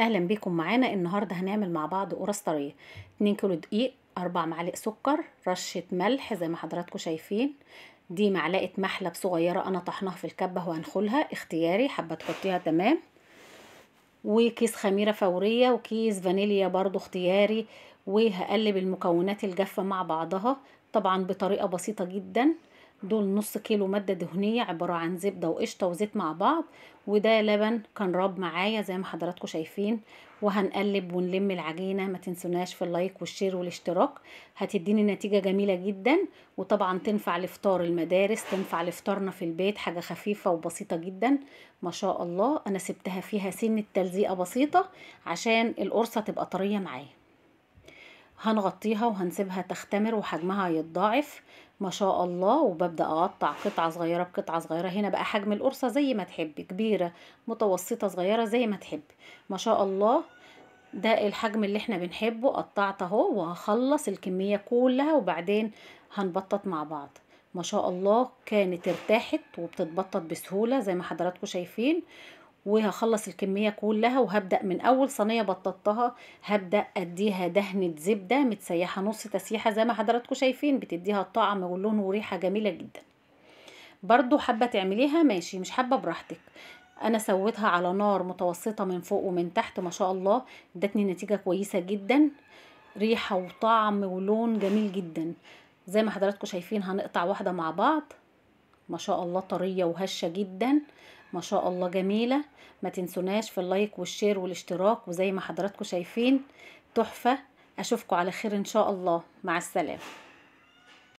اهلا بيكم معانا. النهارده هنعمل مع بعض قرص طريه. 2 كيلو دقيق، 4 معالق سكر، رشه ملح زي ما حضراتكم شايفين. دي معلقه محلب صغيره انا طحناها في الكبه وهنخلها اختياري، حابه تحطيها تمام. وكيس خميره فوريه وكيس فانيليا برضو اختياري. وهقلب المكونات الجافه مع بعضها طبعا بطريقه بسيطه جدا. دول نص كيلو ماده دهنيه عباره عن زبده وقشطه وزيت مع بعض، وده لبن كان راب معايا زي ما حضراتكم شايفين. وهنقلب ونلم العجينه. ما تنسوناش في اللايك والشير والاشتراك، هتديني نتيجه جميله جدا. وطبعا تنفع لفطار المدارس، تنفع لفطارنا في البيت، حاجه خفيفه وبسيطه جدا. ما شاء الله. انا سبتها فيها سنه تلزيقه بسيطه عشان القرصه تبقى طريه معايا. هنغطيها وهنسيبها تختمر وحجمها يتضاعف ما شاء الله. وببدأ اقطع قطعة صغيرة بقطعة صغيرة. هنا بقى حجم القرصة زي ما تحبي، كبيرة متوسطة صغيرة زي ما تحبي ما شاء الله. ده الحجم اللي احنا بنحبه. قطعت اهو وهخلص الكمية كلها وبعدين هنبطط مع بعض. ما شاء الله كانت ارتاحت وبتتبطط بسهولة زي ما حضراتكم شايفين. وهخلص الكمية كلها وهبدأ من أول صينية بططتها هبدأ أديها دهنة زبدة متسيحة نص تسيحة زي ما حضراتكم شايفين، بتديها طعم ولون وريحة جميلة جدا. برضو حابة تعمليها ماشي، مش حابة براحتك. أنا سويتها على نار متوسطة من فوق ومن تحت ما شاء الله، ادتني نتيجة كويسة جدا، ريحة وطعم ولون جميل جدا. زي ما حضراتكم شايفين هنقطع واحدة مع بعض. ما شاء الله طرية وهشة جدا ما شاء الله جميلة. ما تنسوناش في اللايك والشير والاشتراك، وزي ما حضراتكم شايفين تحفة. اشوفكم على خير ان شاء الله. مع السلامة.